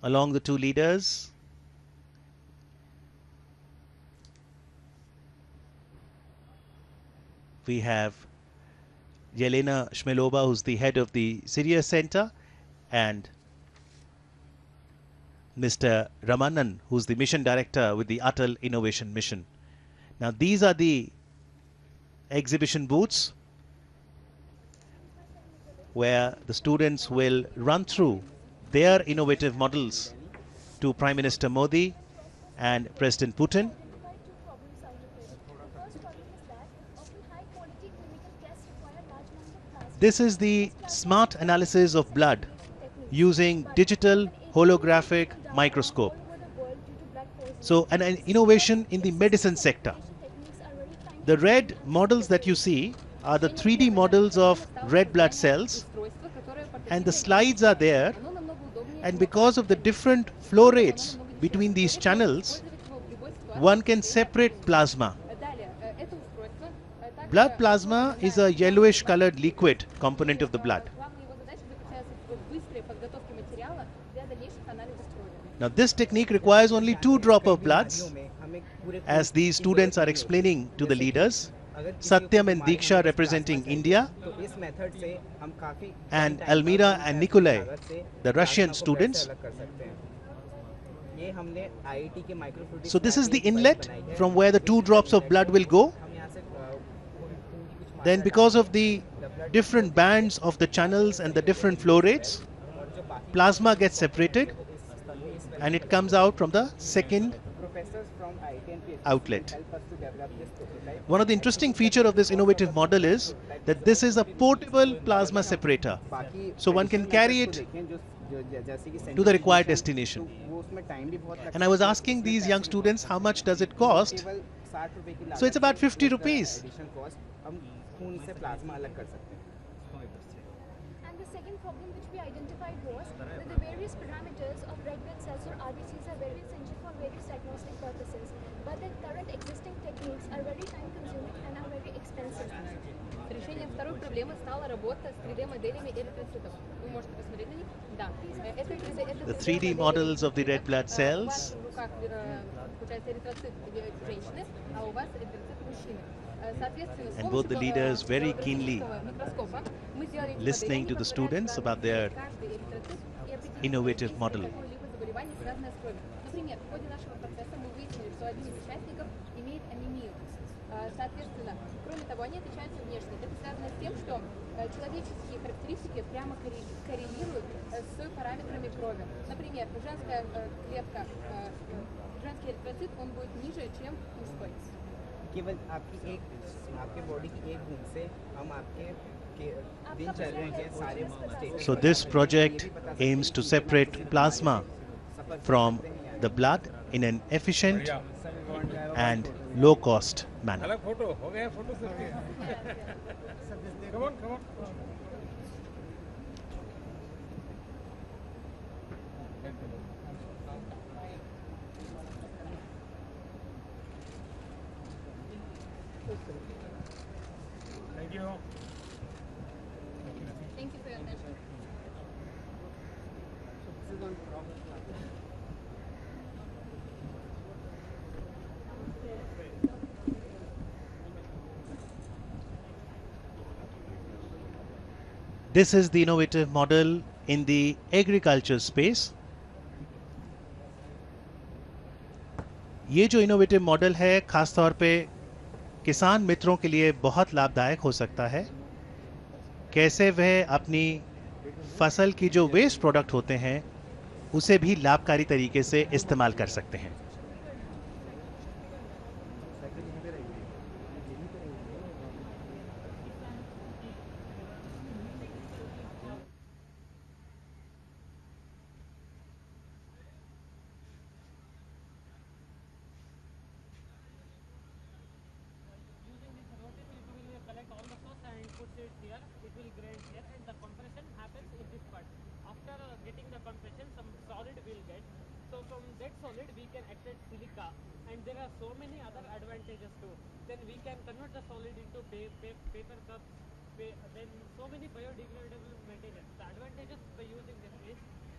along the two leaders. We have Yelena Shmelova, who's the head of the Sirius Center, and Mr. Ramanan, who's the mission director with the Atal Innovation Mission. Now, these are the exhibition booths where the students will run through their innovative models to Prime Minister Modi and President Putin. This is the smart analysis of blood using digital holographic microscope. So an innovation in the medicine sector. The red models that you see are the 3D models of red blood cells, and the slides are there, and because of the different flow rates between these channels, one can separate plasma. Blood plasma is a yellowish colored liquid component of the blood. Now this technique requires only 2 drops of bloods, as these students are explaining to the leaders. Satyam and Diksha representing India, and Almira and Nikolai, the Russian students. So this is the inlet from where the 2 drops of blood will go. Then because of the different bands of the channels and the different flow rates, plasma gets separated and it comes out from the second outlet. One of the interesting features of this innovative model is that this is a portable plasma separator, so one can carry it to the required destination. And I was asking these young students how much does it cost. So it's about 50 rupees. And the second problem which we identified was that the various parameters of red blood cells or RBCs are very essential for various diagnostic purposes, but the current existing techniques are very time consuming and are very expensive. Решением второй проблемы стала работа с 3D-моделями эритроцитов. Вы можете посмотреть на них? Да. The 3D models of the red blood cells. В руках получается эритроцит женщины, а у вас эритроцит мужчины. And both the leaders very keenly listening to the students about their innovative model. Например, в ходе нашего процесса мы выяснили, что один из участников имеет анемию. Соответственно, кроме того, они отличаются внешне. Это связано с тем, что человеческие характеристики прямо коррелируют с параметрами крови. Например, женская клетка, женский эритроцит, он будет ниже, чем мужской. केवल आपके body की एक बूंद से हम आपके दिनचर्या के सारे state. So this project aims to separate plasma from the blood in an efficient and low cost manner. Thank you. Thank you for your attention. This is the innovative model in the agriculture space. ये जो innovative model है खास तौर पे किसान मित्रों के लिए बहुत लाभदायक हो सकता है. कैसे वह अपनी फसल की जो वेस्ट प्रोडक्ट होते हैं उसे भी लाभकारी तरीके से इस्तेमाल कर सकते हैं.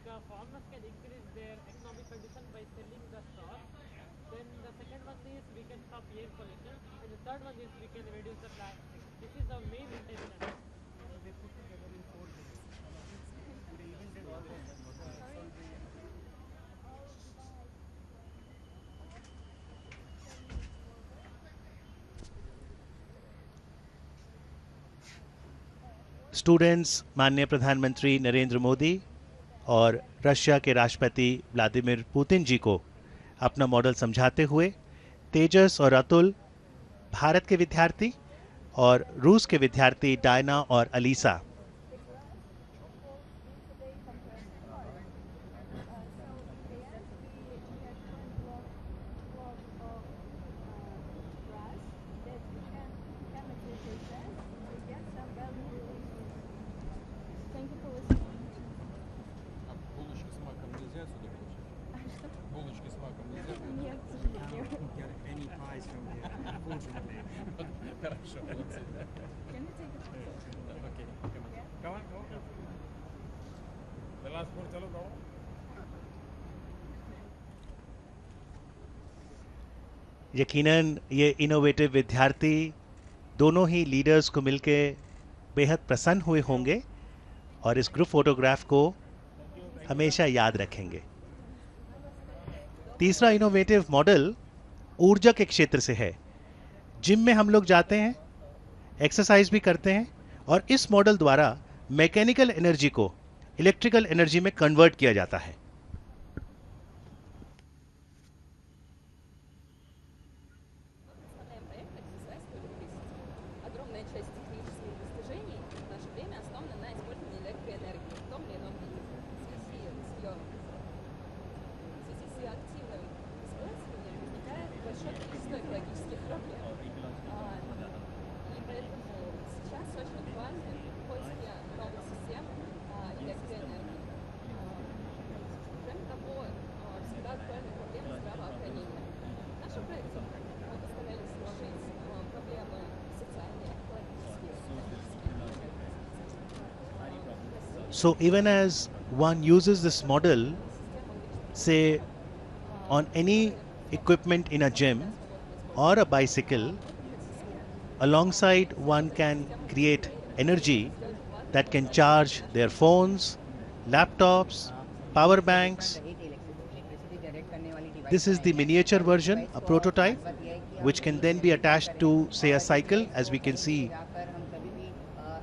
farmers can increase their economic condition by selling the stock. Then the second one is we can stop air pollution, and the third one is we can reduce the plastic. This is our main intention. So they put together in 4 days. They even did all this. Students माननीय प्रधानमंत्री नरेंद्र मोदी और Russia के राष्ट्रपति Vladimir Putin जी को अपना model समझाते हुए तेजस और अतुल, भारत के विद्यार्थी, और रूस के विद्यार्थी डायना और अलीसा यकीनन ये इनोवेटिव विद्यार्थी दोनों ही लीडर्स को मिलके बेहद प्रसन्न हुए होंगे और इस ग्रुप फोटोग्राफ को हमेशा याद रखेंगे। तीसरा इनोवेटिव मॉडल ऊर्जा के क्षेत्र से है। जिम में हम लोग जाते हैं, एक्सरसाइज भी करते हैं, और इस मॉडल द्वारा मैकेनिकल एनर्जी को इलेक्ट्रिकल एनर्जी में कन्वर्ट किया जाता है। So even as one uses this model, say on any equipment in a gym or a bicycle, alongside one can create energy that can charge their phones, laptops, power banks. This is the miniature version, a prototype, which can then be attached to, say, a cycle, as we can see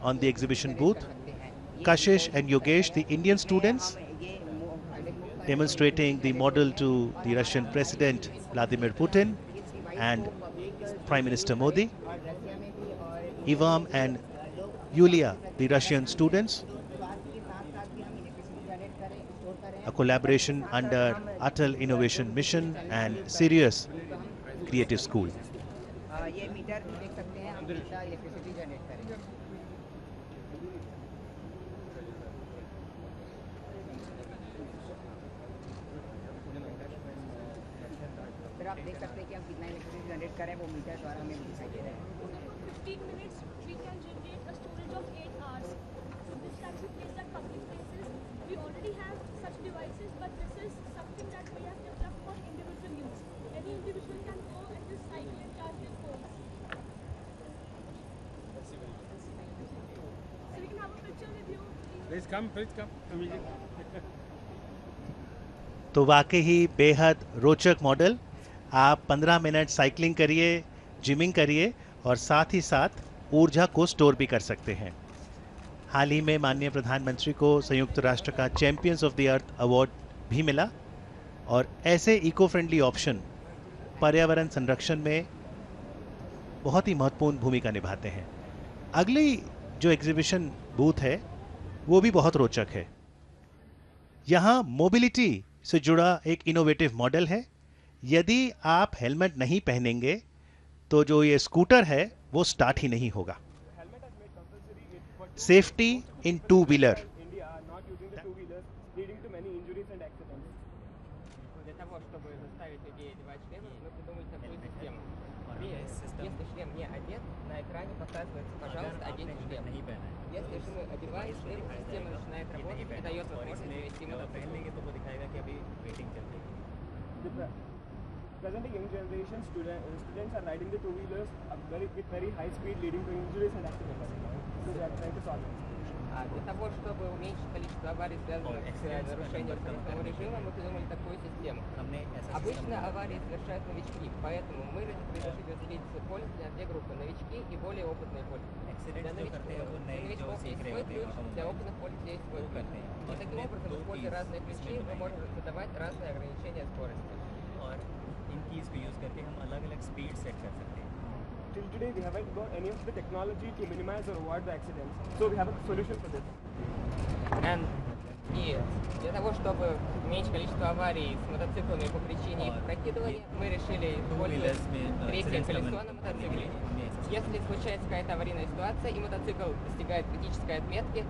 on the exhibition booth. Kashish and Yogesh, the Indian students, demonstrating the model to the Russian President Vladimir Putin and Prime Minister Modi. Ivam and Yulia, the Russian students, a collaboration under Atal Innovation Mission and Sirius Creative School. आप देख सकते हैं कि हम कितना electricity generate करें, वो metre द्वारा हमें दिखाई दे रहा है। 15 minutes we can generate a storage of 8 hours. This can be placed at public places. We already have such devices, but this is something that we have developed for individual use. Any individual can go and just cycle and charge their phones. So we can have a picture with you. Please come immediately. तो वाकई ही बेहद रोचक model. आप 15 minute cycling करिए, gymming करिए और साथ ही साथ ऊर्जा को स्टोर भी कर सकते हैं। हाल ही में माननीय प्रधानमंत्री को संयुक्त राष्ट्र का champions of the earth award भी मिला, और ऐसे इको फ्रेंडली ऑप्शन पर्यावरण संरक्षण में बहुत ही महत्वपूर्ण भूमिका निभाते हैं। अगली जो एग्जीबिशन बूथ है वो भी बहुत रोचक है। यहाँ मोबिलिटी से जुड़ा एक इनोवेटिव मॉडल है। यदि आप हेलमेट नहीं पहनेंगे तो जो ये स्कूटर है वो स्टार्ट ही नहीं होगा। Safety in two wheeler. Для того, чтобы заставить людей одевать шлемы, мы придумали такую систему. Если шлем не одет, на экране показывается, пожалуйста, оденьте шлем. Если же мы одеваем шлем, система начинает работать и дает возможность завести мотоцикл. Present young generation students are riding the two-wheelers with very high speed, leading to injuries and accidents. So they are trying to solve it. Для того, чтобы уменьшить количество аварий, связанных с нарушением скоростного режима, мы придумали такую систему. Обычно аварии совершают новички, поэтому мы решили разделить пользователей на две группы: новички и более опытные пользователи. Для новичков есть свой ключ, для опытных пользователей есть свой ключ. И таким образом, используя разные ключи, мы можем задавать разные ограничения скорости. Till today, we haven't got any of the technology to minimize or avoid the accidents. So we have a solution for this. И для того, чтобы уменьшить количество аварий с мотоциклами по причине их прокидывания, мы решили использовать третье колесо на мотоцикле. Если случается какая-то аварийная ситуация и мотоцикл достигает критической отметки,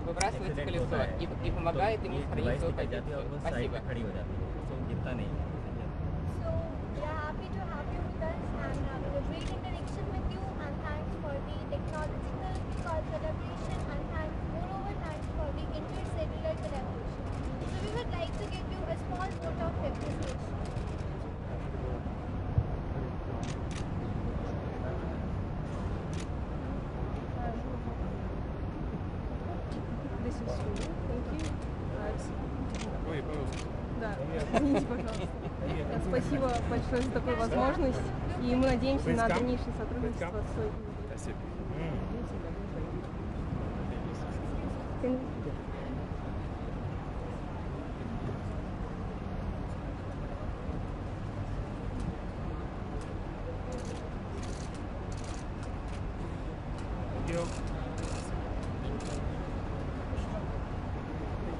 выбрасывается колесо и помогает ему сохранить свою позицию. Спасибо. So we are happy to have you with us and having a great interaction with you, and thanks for the technological collaboration, and moreover thanks for the intercellular collaboration. So we would like to give you a small vote of appreciation. This is true. Thank you. Да, извините, пожалуйста. Спасибо большое за такую возможность, и мы надеемся на дальнейшее сотрудничество с Спасибо.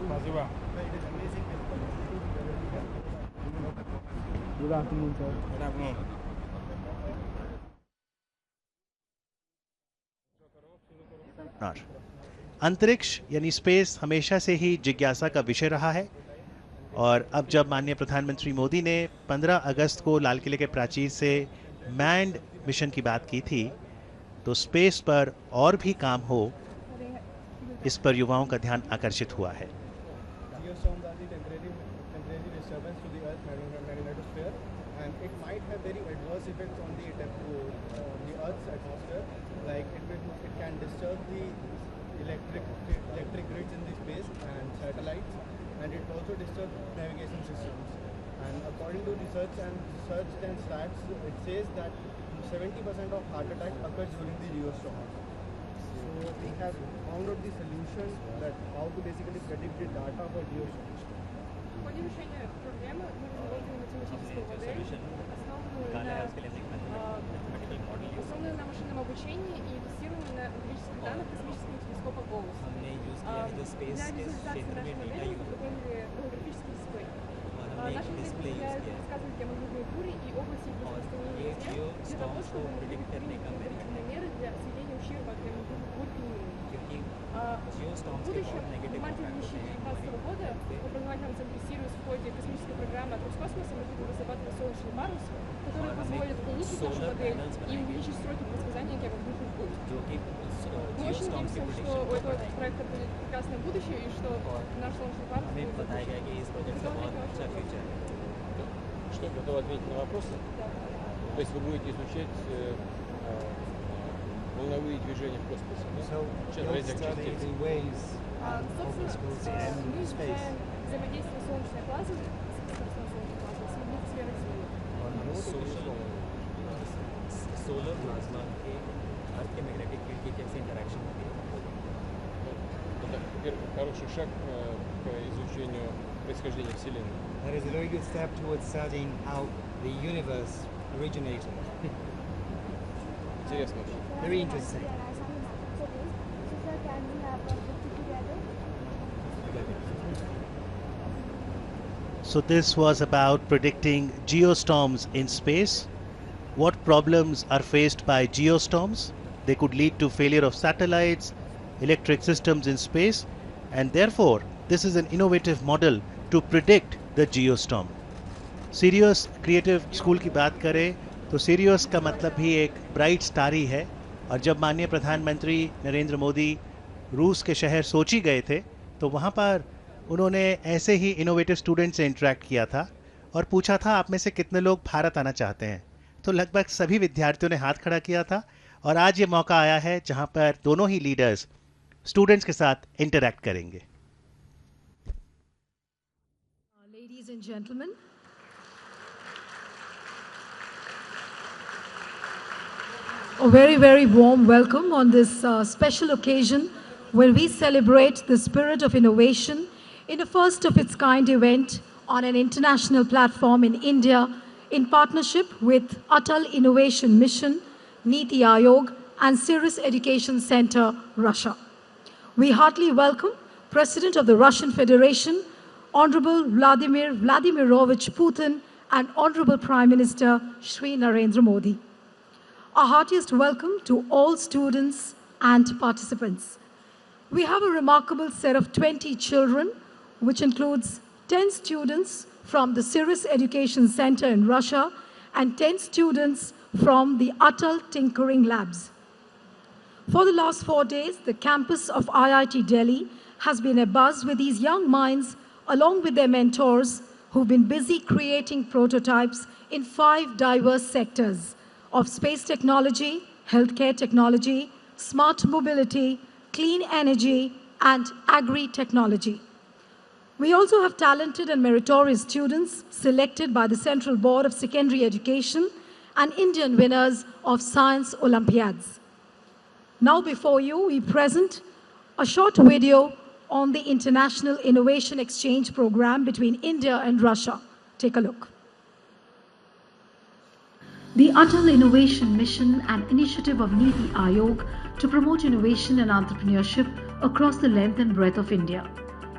Спасибо. Good afternoon, sir. Good afternoon. अंतरिक्ष यानी space हमेशा से ही जिज्ञासा का विषय रहा है, और अब जब माननीय प्रधानमंत्री मोदी ने 15 अगस्त को लाल किले के प्राचीर से मैन्ड मिशन की बात की थी, तो स्पेस पर और भी काम हो, इस पर युवाओं का ध्यान आकर्षित हुआ है. And it might have very adverse effects on the Earth's atmosphere. Like it can disturb the electric grids in the space and satellites, and it also disturbs navigation systems. And according to research and stats, it says that 70% of heart attacks occurs during the geostorm. So we have found out the solution that how to basically predict the data for geostorms. В ходе решения проблемы мы разработали математическую модель, основанную на машинном обучении и базированную на эмпирических данных космического телескопа ГОУС. Для визуализации нашей модели мы подготовили голографический дисплей. Наши модели позволяют предсказывать геомагнитные бури и области их распространения везде, для того, чтобы мы могли принять меры для сведения ущерба от геомагнитных бурь к минимуму. В будущем, в марте 2019 года в образовательном центре Sirius в ходе космической программы от Роскосмоса мы будем разрабатывать солнечный парус, который позволит уменьшить нашу модель и увеличить сроки предсказания геомагнитных бурь. Мы очень надеемся, что у этого проекта будет прекрасное будущее и что наш солнечный парус будет Что, готовы ответить на вопросы? Да. То есть вы будете изучать волновые движения в космосе, да? You'll study the ways Собственно, мы изучаем взаимодействие солнечной плазмы с солнечной плазмой, с магнитосферой Земли. Solar plasma के अर्थ के magnetic field की कैसे interaction होती है. Это первый хороший шаг к изучению происхождения Вселенной. That is a very good step towards studying how the universe originated. Интересно. Very interesting. So this was about predicting geostorms in space. What problems are faced by geostorms? They could lead to failure of satellites, electric systems in space, and therefore this is an innovative model to predict the geostorm. Serious creative school की बात करें तो serious का मतलब भी एक bright star ही है। और जब माननीय प्रधानमंत्री नरेंद्र मोदी रूस के शहर सोची गए थे तो वहाँ पर उन्होंने ऐसे ही इनोवेटिव स्टूडेंट से इंटरेक्ट किया था और पूछा था आप में से कितने लोग भारत आना चाहते हैं। तो लगभग सभी विद्यार्थियों ने हाथ खड़ा किया था और आज ये मौका आया है जहाँ पर दोनों ही लीडर्स स्टूडेंट्स के साथ इंटरैक्ट करेंगे। Ladies and gentlemen, a very, very warm welcome on this special occasion where we celebrate the spirit of innovation in a first of its kind event on an international platform in India in partnership with Atal Innovation Mission, Niti Aayog and Sirius Education Center, Russia. We heartily welcome President of the Russian Federation, Honorable Vladimir Vladimirovich Putin and Honorable Prime Minister Shri Narendra Modi. Our heartiest welcome to all students and participants. We have a remarkable set of 20 children, which includes 10 students from the Sirius Education Center in Russia and 10 students from the Atal Tinkering Labs. For the last 4 days, the campus of IIT Delhi has been abuzz with these young minds along with their mentors who've been busy creating prototypes in 5 diverse sectors of space technology, healthcare technology, smart mobility, clean energy, and agri-technology. We also have talented and meritorious students selected by the Central Board of Secondary Education and Indian winners of Science Olympiads. Now before you, we present a short video on the International Innovation Exchange Program between India and Russia. Take a look. The Atal Innovation Mission, an initiative of Niti Aayog to promote innovation and entrepreneurship across the length and breadth of India.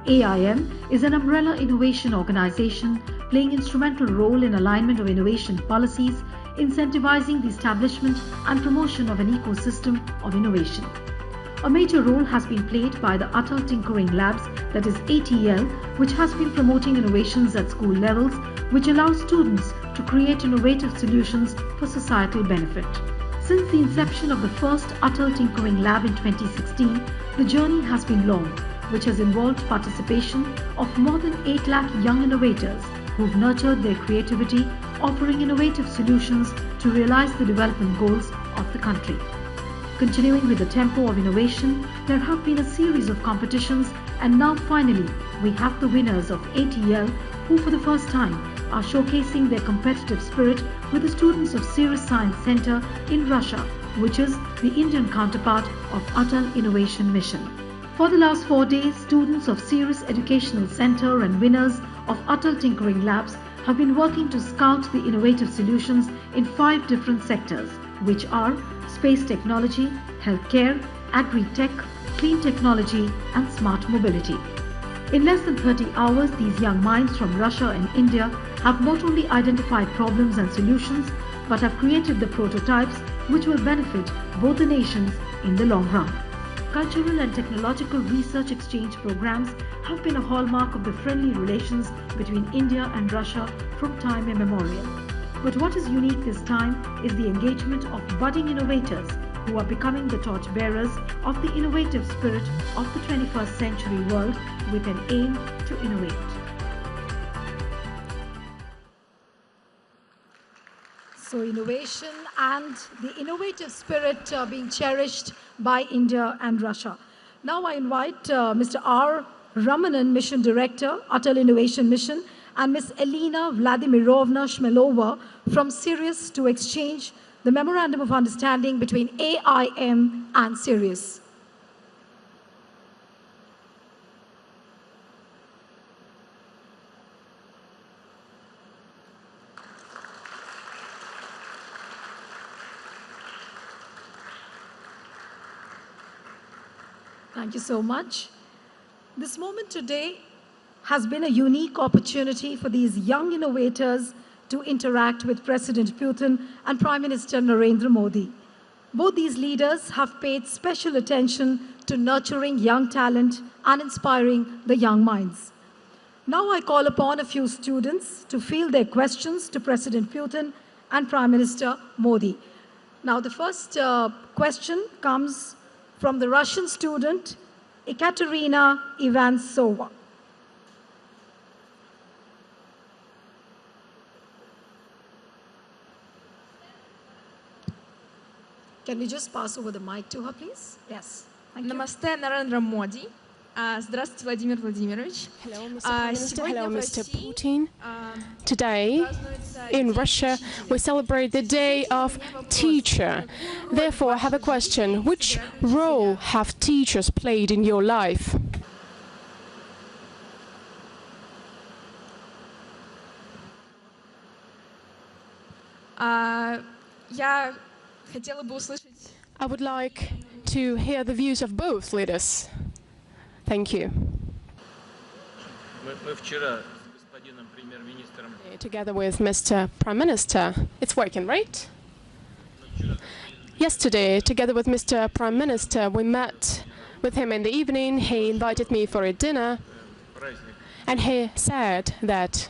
AIM is an umbrella innovation organization playing instrumental role in alignment of innovation policies, incentivizing the establishment and promotion of an ecosystem of innovation. A major role has been played by the Atal Tinkering Labs, that is ATL, which has been promoting innovations at school levels, which allows students to create innovative solutions for societal benefit. Since the inception of the first Atal Tinkering Lab in 2016, the journey has been long, which has involved participation of more than 8 lakh young innovators who've nurtured their creativity, offering innovative solutions to realize the development goals of the country. Continuing with the tempo of innovation, there have been a series of competitions, and now finally we have the winners of ATL who for the first time are showcasing their competitive spirit with the students of Sirius Science Center in Russia, which is the Indian counterpart of Atal Innovation Mission. For the last 4 days, students of Sirius Educational Center and winners of Atal Tinkering Labs have been working to scout the innovative solutions in 5 different sectors, which are space technology, healthcare, agri-tech, clean technology, and smart mobility. In less than 30 hours, these young minds from Russia and India have not only identified problems and solutions, but have created the prototypes which will benefit both the nations in the long run. Cultural and technological research exchange programs have been a hallmark of the friendly relations between India and Russia from time immemorial. But what is unique this time is the engagement of budding innovators who are becoming the torchbearers of the innovative spirit of the 21st century world with an aim to innovate. So innovation and the innovative spirit being cherished by India and Russia. Now I invite Mr. R. Ramanan, Mission Director, Atal Innovation Mission, and Ms. Elena Vladimirovna Shmelova from Sirius to exchange the Memorandum of Understanding between AIM and Sirius. Thank you so much. This moment today has been a unique opportunity for these young innovators to interact with President Putin and Prime Minister Narendra Modi. Both these leaders have paid special attention to nurturing young talent and inspiring the young minds. Now I call upon a few students to field their questions to President Putin and Prime Minister Modi. Now the first question comes from the Russian student Ekaterina Ivansova. Can we just pass over the mic to her, please? Yes. Thank you. Namaste, Narendra Modi. Здравствуйте, Vladimir Vladimirovich. Hello, Mr. Prime Minister. Hello, Mr. Putin. Today, in Russia, we celebrate the Day of Teacher. Therefore, I have a question. Which role have teachers played in your life? I would like to hear the views of both leaders. Thank you. Together with Mr. Prime Minister, it's working, right? Yesterday, together with Mr. Prime Minister, we met with him in the evening. He invited me for a dinner, and he said that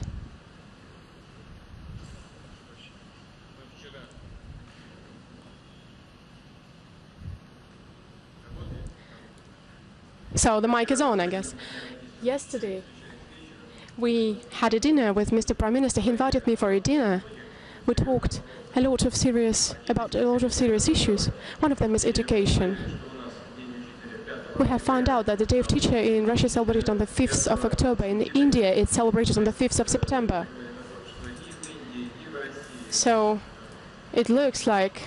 so the mic is on, I guess. Yesterday, we had a dinner with Mr. Prime Minister. He invited me for a dinner. We talked about a lot of serious issues. One of them is education. We have found out that the Day of Teacher in Russia is celebrated on the 5th of October. In India, it's celebrated on the 5th of September. So it looks like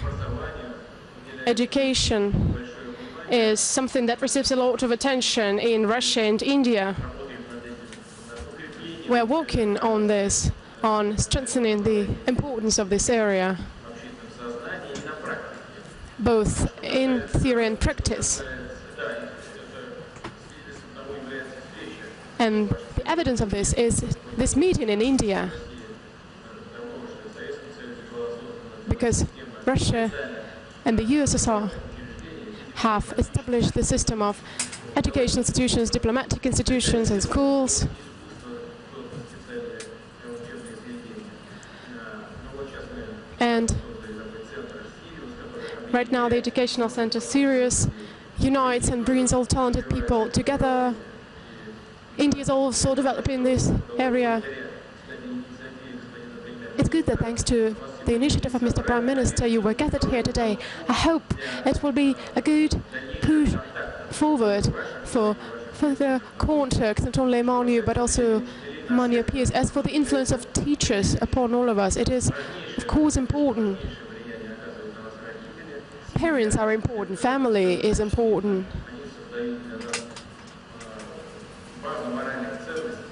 education is something that receives a lot of attention in Russia and India. We're working on this, on strengthening the importance of this area, both in theory and practice. And the evidence of this is this meeting in India, because Russia and the USSR have established the system of education institutions, diplomatic institutions and schools. And right now the educational center Sirius unites and brings all talented people together. India is also developing this area. It's good that thanks to the initiative of Mr. Prime Minister, you were gathered here today. I hope it will be a good push forward for further contacts, not only among you, but also among your peers. As for the influence of teachers upon all of us, it is, of course, important. Parents are important, family is important.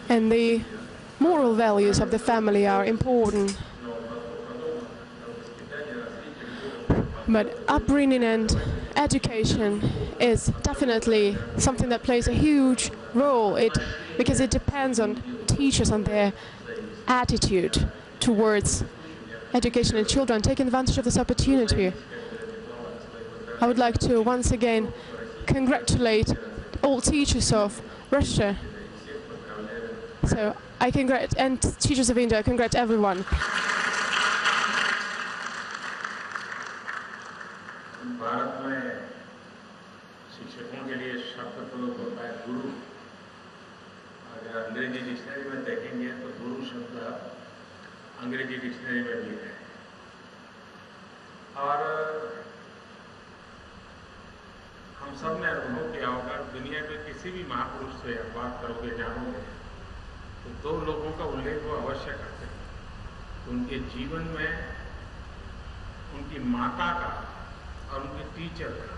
And the moral values of the family are important. But upbringing and education is definitely something that plays a huge role, because it depends on teachers and their attitude towards education and children. Taking advantage of this opportunity, I would like to once again congratulate all teachers of Russia. So I congratulate, and teachers of India, I congratulate everyone. Bharat में शिक्षकों के लिए शब्द प्रयोग होता है गुरु। अगर अंग्रेजी डिक्शनरी में देखेंगे तो गुरु शब्द अंग्रेजी डिक्शनरी में भी है। और हम सब ने अनुभव किया होगा, दुनिया में किसी भी महापुरुष से बात करोगे, जानोगे, तो दो लोगों का उल्लेख वो अवश्य करते हैं। उनके जीवन में उनकी माता का और उनके टीचर का,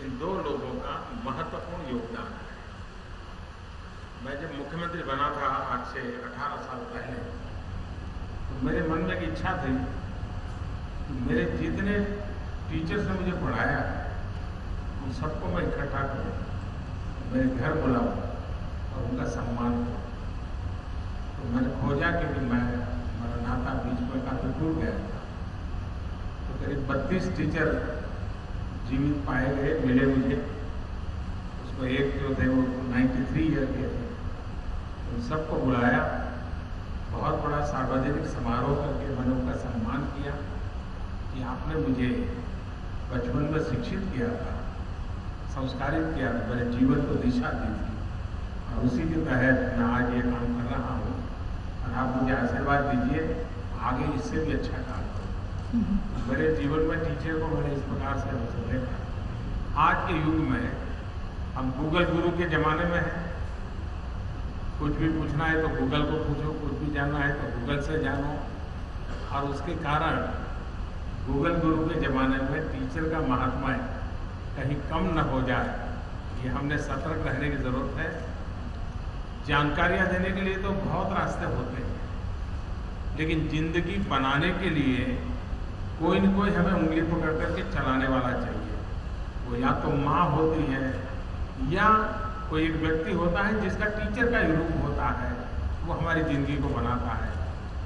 इन दो लोगों का महत्वपूर्ण योगदान है। मैं जब मुख्यमंत्री बना था आज से 18 साल पहले, तो मेरे मन में एक इच्छा थी कि मेरे जितने टीचर्स ने मुझे पढ़ाया उन सबको मैं इकट्ठा करूँ, मेरे घर बुलाऊँ और उनका सम्मान करूँ। तो मैंने खोजा क्योंकि हमारा नाता बीच में काफ़ी टूट गया था। करीब 32 टीचर जीवित पाए गए, मिले मुझे। उसमें एक जो थे वो 93 ईयर के थे, उन सबको बुलाया, बहुत बड़ा सार्वजनिक समारोह करके मैंने उनका सम्मान किया कि आपने मुझे बचपन में शिक्षित किया था, संस्कारित किया था, मेरे जीवन को दिशा दी थी, और उसी के तहत मैं आज ये काम कर रहा हूँ। और आप मुझे आशीर्वाद दीजिए, आगे इससे भी अच्छा काम करूँ। मेरे जीवन में टीचर को मैंने इस प्रकार से देखा। आज के युग में हम गूगल गुरु के ज़माने में हैं। कुछ भी पूछना है तो गूगल को पूछो, कुछ भी जानना है तो गूगल से जानो, और उसके कारण गूगल गुरु के ज़माने में टीचर का महात्मा कहीं कम न हो जाए, ये हमने सतर्क रहने की ज़रूरत है। जानकारियाँ देने के लिए तो बहुत रास्ते होते हैं, लेकिन ज़िंदगी बनाने के लिए कोई न कोई हमें उंगली पकड़ करके चलाने वाला चाहिए। वो या तो माँ होती है या कोई एक व्यक्ति होता है जिसका टीचर का ही रूप होता है, वो हमारी ज़िंदगी को बनाता है।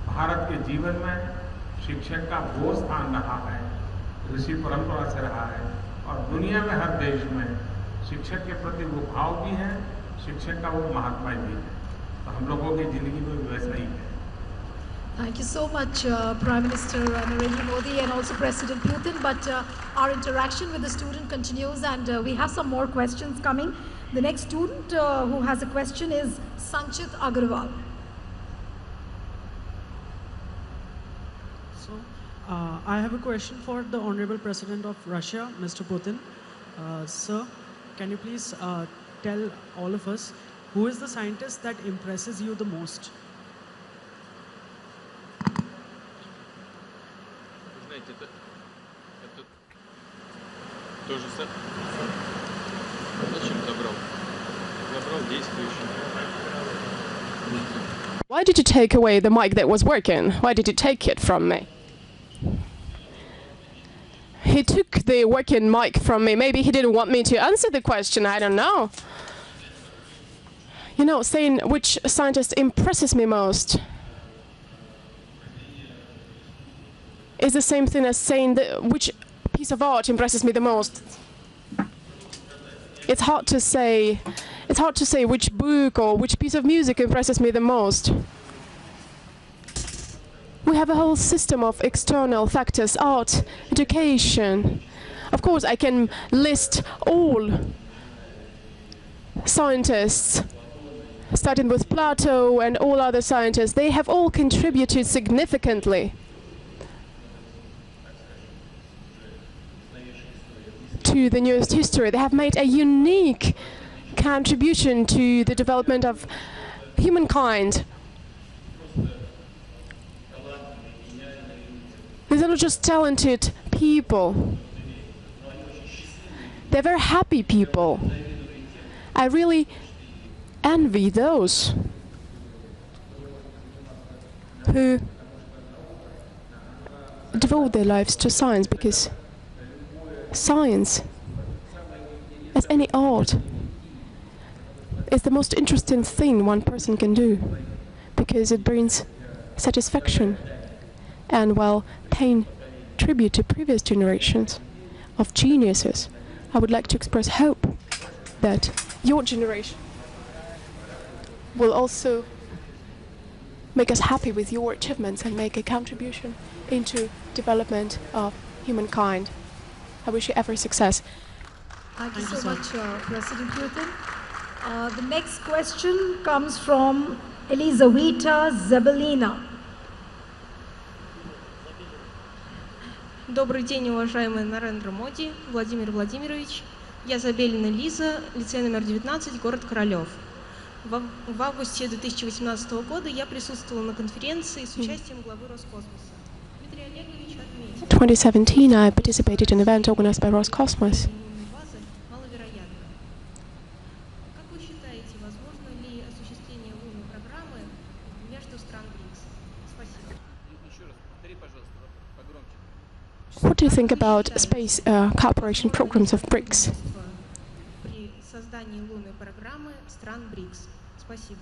भारत के जीवन में शिक्षक का वो स्थान रहा है, ऋषि परंपरा से रहा है, और दुनिया में हर देश में शिक्षक के प्रति वो भाव भी है, शिक्षक का वो महात्मा भी है। तो हम लोगों की ज़िंदगी में वैसा ही है। Thank you so much, Prime Minister Narendra Modi and also President Putin. But our interaction with the student continues, and we have some more questions coming. The next student who has a question is Sanchit Agarwal. So, I have a question for the Honorable President of Russia, Mr. Putin. Sir, can you please tell all of us who is the scientist that impresses you the most? Это тоже зачем забрал? Забрал действующий. Why did you take away the mic that was working? Why did you take it from me? He took the working mic from me. Maybe he didn't want me to answer the question. I don't know. You know, saying which scientist impresses me most is the same thing as saying which piece of art impresses me the most. It's hard to say. It's hard to say which book or which piece of music impresses me the most. We have a whole system of external factors: art, education. Of course, I can list all scientists, starting with Plato and all other scientists. They have all contributed significantly to the newest history. They have made a unique contribution to the development of humankind. These are not just talented people. They're very happy people. I really envy those who devote their lives to science, because science, as any art, is the most interesting thing one person can do, because it brings satisfaction and, while paying tribute to previous generations of geniuses, I would like to express hope that your generation will also make us happy with your achievements and make a contribution into development of humankind. I wish you every success. Thank you so much, President Putin. The next question comes from Elizaveta Zabelina. Добрый день, уважаемый Нарендра Моди, Владимир Владимирович. Я Забелина Лиза, лицей номер 19, город Королёв. В августе 2018 года я присутствовала на конференции с участием главы Роскосмоса. Дмитрий Олегович отметил, 2017, I participated in an event organized by Roscosmos. базы маловероятно. Как вы считаете, возможно ли осуществление лунной программы между стран БРИКС? Спасибо. Еще раз повтори, пожалуйста, погромче. What do you think about space cooperation programs of BRICS? При создании лунной программы стран БРИКС. Спасибо.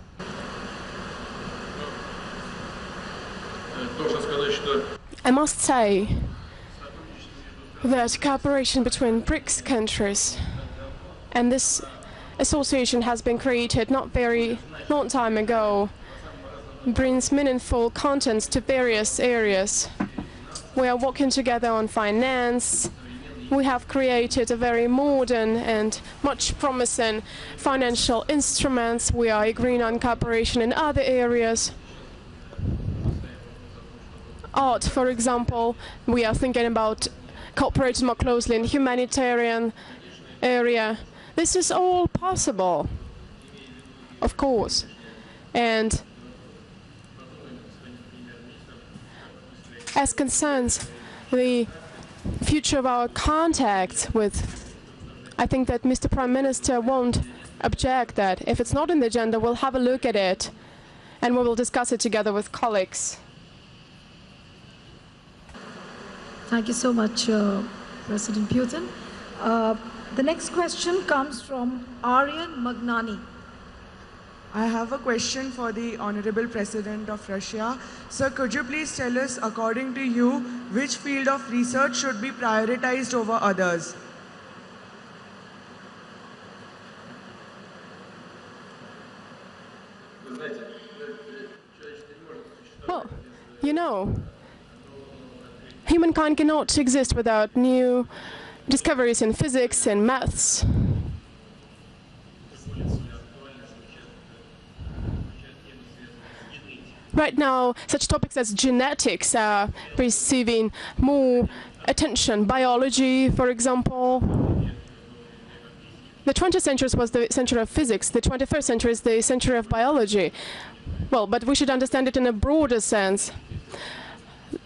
Должен сказать, что I must say that cooperation between BRICS countries and this association has been created not very long time ago, brings meaningful contents to various areas. We are working together on finance. We have created a very modern and much promising financial instruments. We are agreeing on cooperation in other areas. Art, for example, we are thinking about cooperating more closely in humanitarian area. This is all possible, of course. And as concerns the future of our contact with, I think that Mr. Prime Minister won't object that. If it's not in the agenda, we'll have a look at it and we will discuss it together with colleagues. Thank you so much, President Putin. The next question comes from Aryan Magnani. I have a question for the Honorable President of Russia. Sir, could you please tell us, according to you, which field of research should be prioritized over others? Well, you know, humankind cannot exist without new discoveries in physics and maths. Right now, such topics as genetics are receiving more attention. Biology, for example. The 20th century was the century of physics. The 21st century is the century of biology. Well, but we should understand it in a broader sense.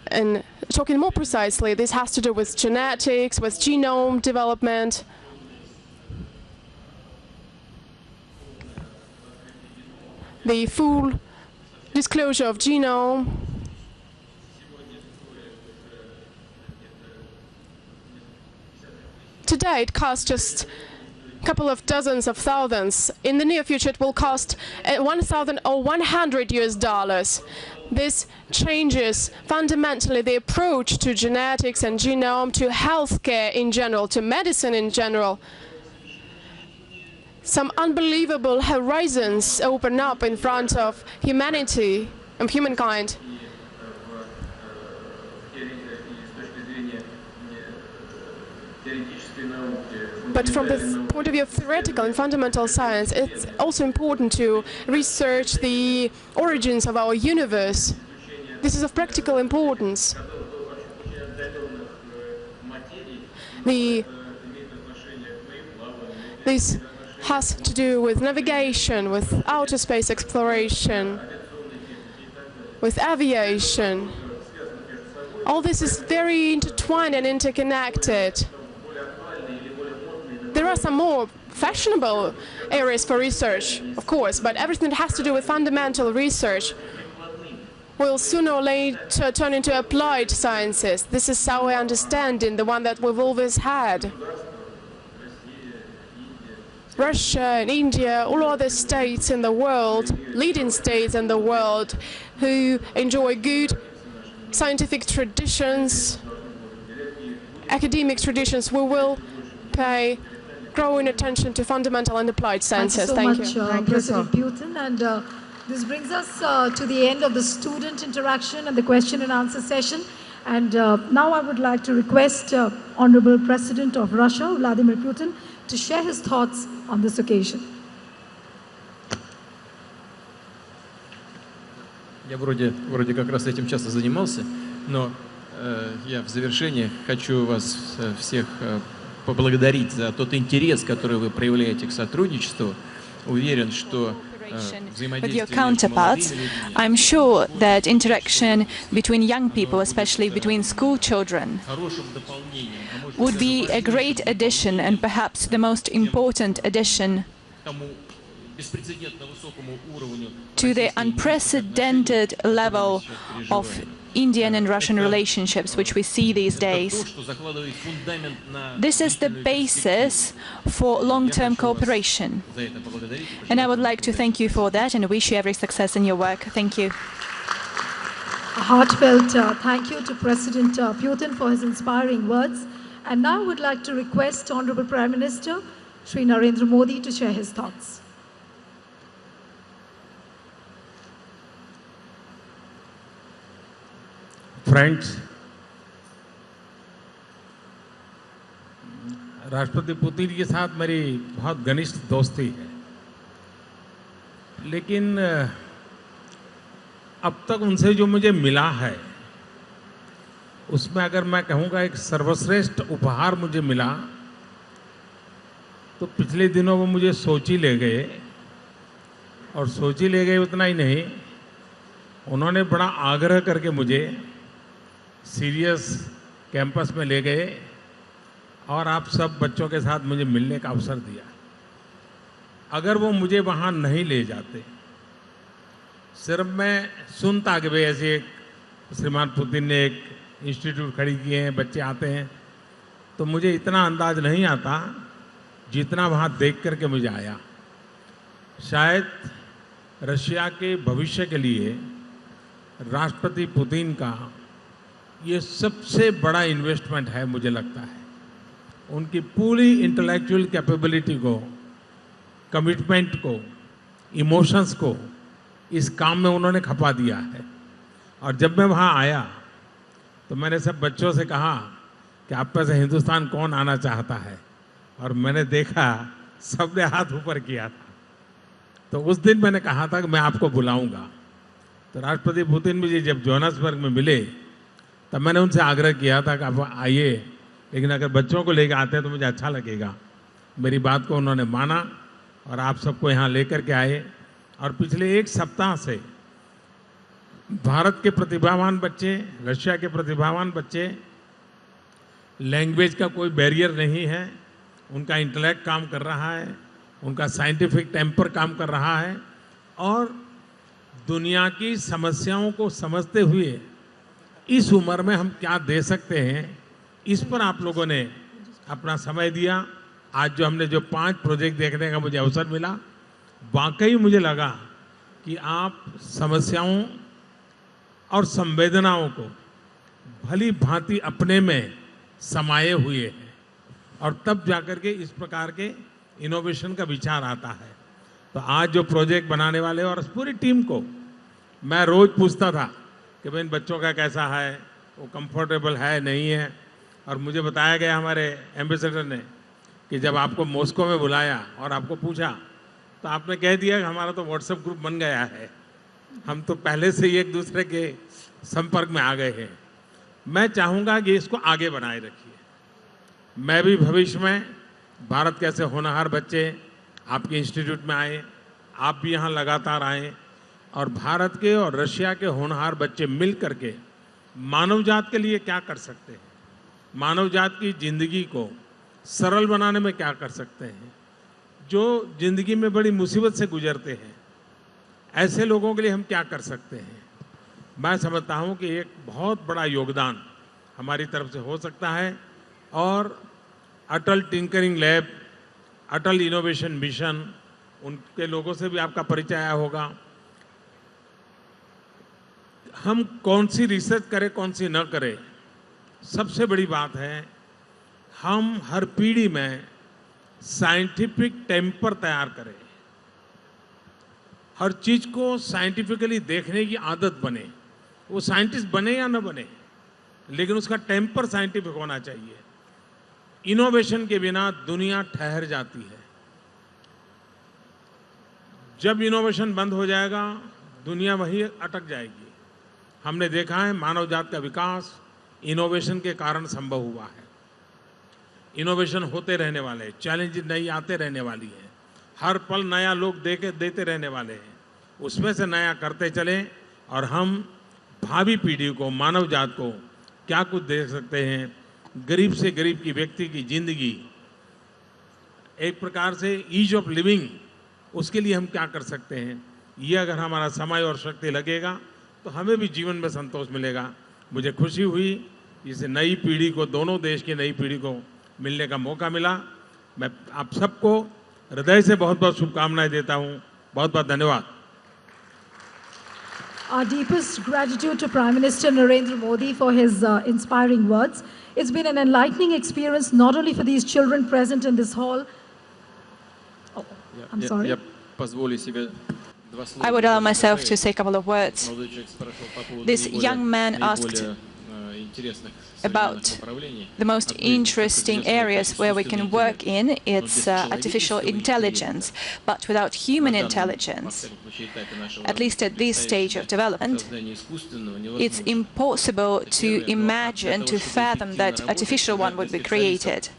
And talking more precisely, this has to do with genetics, with genome development. The full disclosure of genome. Today it costs just a couple of dozens of thousands. In the near future it will cost 1,000 or 100 US. This changes fundamentally the approach to genetics and genome, to healthcare in general, to medicine in general. Some unbelievable horizons open up in front of humanity and humankind. But from the point of view of theoretical and fundamental science, it's also important to research the origins of our universe. This is of practical importance. This has to do with navigation, with outer space exploration, with aviation. All this is very intertwined and interconnected. There are some more fashionable areas for research, of course, but everything that has to do with fundamental research will sooner or later turn into applied sciences. This is our understanding, the one that we've always had. Russia and India, all other states in the world, leading states in the world, who enjoy good scientific traditions, academic traditions, we will pay growing attention to fundamental and applied sciences. Thank you so much, President Putin. And this brings us to the end of the student interaction and the question and answer session. And now I would like to request Honorable President of Russia, Vladimir Putin, to share his thoughts on this occasion. Я вроде как раз этим часто занимался, но я в завершение хочу вас всех поблагодарить за тот интерес, который вы проявляете к сотрудничеству. Уверен, что with your counterparts. I'm sure that interaction between young people, especially between school children, would be a great addition and perhaps the most important addition to the unprecedented level of Indian and Russian relationships which we see these days. This is the basis for long-term cooperation. And I would like to thank you for that and wish you every success in your work. Thank you. A heartfelt thank you to President Putin for his inspiring words. And now I would like to request Honorable Prime Minister Shri Narendra Modi to share his thoughts. Friends, राष्ट्रपति Putin के साथ मेरी बहुत घनिष्ठ दोस्ती है, लेकिन अब तक उनसे जो मुझे मिला है उसमें अगर मैं कहूँगा एक सर्वश्रेष्ठ उपहार मुझे मिला तो पिछले दिनों वो मुझे सोची ले गए, और सोची ले गए उतना ही नहीं, उन्होंने बड़ा आग्रह करके मुझे सीरियस कैंपस में ले गए और आप सब बच्चों के साथ मुझे मिलने का अवसर दिया। अगर वो मुझे वहाँ नहीं ले जाते, सिर्फ मैं सुनता कि भाई ऐसे एक श्रीमान पुतिन ने एक इंस्टीट्यूट खड़ी किए हैं, बच्चे आते हैं, तो मुझे इतना अंदाज नहीं आता जितना वहाँ देख करके मुझे आया। शायद रशिया के भविष्य के लिए राष्ट्रपति पुतिन का ये सबसे बड़ा इन्वेस्टमेंट है, मुझे लगता है। उनकी पूरी इंटेलेक्चुअल कैपेबिलिटी को, कमिटमेंट को, इमोशंस को इस काम में उन्होंने खपा दिया है। और जब मैं वहाँ आया तो मैंने सब बच्चों से कहा कि आप में से हिंदुस्तान कौन आना चाहता है, और मैंने देखा सबने हाथ ऊपर किया था। तो उस दिन मैंने कहा था कि मैं आपको बुलाऊंगा। तो राष्ट्रपति पुतिन मुझे जब जोहान्सबर्ग में मिले तब मैंने उनसे आग्रह किया था कि आप आइए, लेकिन अगर बच्चों को लेकर आते हैं तो मुझे अच्छा लगेगा। मेरी बात को उन्होंने माना और आप सबको यहाँ लेकर के आए। और पिछले एक सप्ताह से भारत के प्रतिभावान बच्चे, रशिया के प्रतिभावान बच्चे, लैंग्वेज का कोई बैरियर नहीं है, उनका इंटेलेक्ट काम कर रहा है, उनका साइंटिफिक टेम्पर काम कर रहा है, और दुनिया की समस्याओं को समझते हुए इस उम्र में हम क्या दे सकते हैं, इस पर आप लोगों ने अपना समय दिया। आज जो हमने जो 5 प्रोजेक्ट देखने का मुझे अवसर मिला, वाकई मुझे लगा कि आप समस्याओं और संवेदनाओं को भली भांति अपने में समाये हुए हैं, और तब जाकर के इस प्रकार के इनोवेशन का विचार आता है। तो आज जो प्रोजेक्ट बनाने वाले और पूरी टीम को मैं रोज़ पूछता था कि भाई इन बच्चों का कैसा है, वो कंफर्टेबल है नहीं है। और मुझे बताया गया हमारे एम्बेसडर ने कि जब आपको मॉस्को में बुलाया और आपको पूछा तो आपने कह दिया कि हमारा तो व्हाट्सएप ग्रुप बन गया है, हम तो पहले से ही एक दूसरे के संपर्क में आ गए हैं। मैं चाहूँगा कि इसको आगे बनाए रखिए। मैं भी भविष्य में भारत कैसे होनहार बच्चे आपके इंस्टीट्यूट में आए, आप भी यहाँ लगातार आएँ, और भारत के और रशिया के होनहार बच्चे मिल करके मानवजात के लिए क्या कर सकते हैं, मानवजात की ज़िंदगी को सरल बनाने में क्या कर सकते हैं, जो ज़िंदगी में बड़ी मुसीबत से गुजरते हैं, ऐसे लोगों के लिए हम क्या कर सकते हैं। मैं समझता हूँ कि एक बहुत बड़ा योगदान हमारी तरफ से हो सकता है। और अटल टिंकरिंग लैब, अटल इनोवेशन मिशन, उनके लोगों से भी आपका परिचय आया होगा। हम कौन सी रिसर्च करें, कौन सी न करें, सबसे बड़ी बात है हम हर पीढ़ी में साइंटिफिक टेम्पर तैयार करें, हर चीज़ को साइंटिफिकली देखने की आदत बने। वो साइंटिस्ट बने या न बने, लेकिन उसका टेम्पर साइंटिफिक होना चाहिए। इनोवेशन के बिना दुनिया ठहर जाती है। जब इनोवेशन बंद हो जाएगा, दुनिया वहीं अटक जाएगी। हमने देखा है मानवजात का विकास इनोवेशन के कारण संभव हुआ है। इनोवेशन होते रहने वाले हैं, चैलेंज नई आते रहने वाली है, हर पल नया लोग देते रहने वाले हैं। उसमें से नया करते चलें और हम भावी पीढ़ी को, मानवजात को क्या कुछ दे सकते हैं। गरीब से गरीब की व्यक्ति की ज़िंदगी, एक प्रकार से ईज ऑफ लिविंग, उसके लिए हम क्या कर सकते हैं। ये अगर हमारा समय और शक्ति लगेगा तो हमें भी जीवन में संतोष मिलेगा। मुझे खुशी हुई इसे नई पीढ़ी को, दोनों देश की नई पीढ़ी को मिलने का मौका मिला। मैं आप सबको हृदय से बहुत बहुत शुभकामनाएं देता हूँ। बहुत बहुत धन्यवाद। Our deepest gratitude to Prime Minister Narendra Modi for his inspiring words. It's been an enlightening experience not only for these children present in this hall, I'm sorry. I would allow myself to say a couple of words. This young man asked about the most interesting areas where we can work in. It's artificial intelligence, but without human intelligence, at least at this stage of development, it's impossible to imagine, to fathom that artificial one would be created.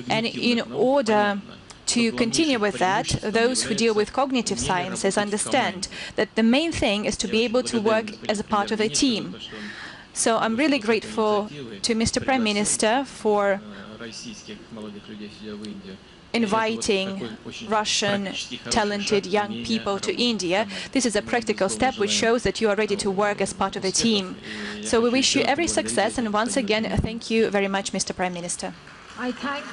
And in order to continue with that, those who deal with cognitive sciences understand that the main thing is to be able to work as a part of a team. So I'm really grateful to Mr. Prime Minister for inviting Russian talented young people to India. This is a practical step which shows that you are ready to work as part of a team. So we wish you every success, and once again, thank you very much, Mr. Prime Minister. I thank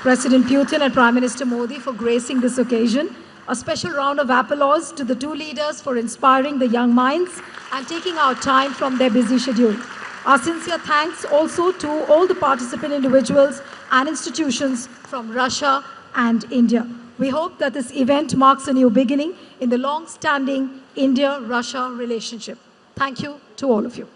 President Putin and Prime Minister Modi for gracing this occasion. A special round of applause to the two leaders for inspiring the young minds and taking out time from their busy schedule. Our sincere thanks also to all the participant individuals and institutions from Russia and India. We hope that this event marks a new beginning in the long-standing India-Russia relationship. Thank you to all of you.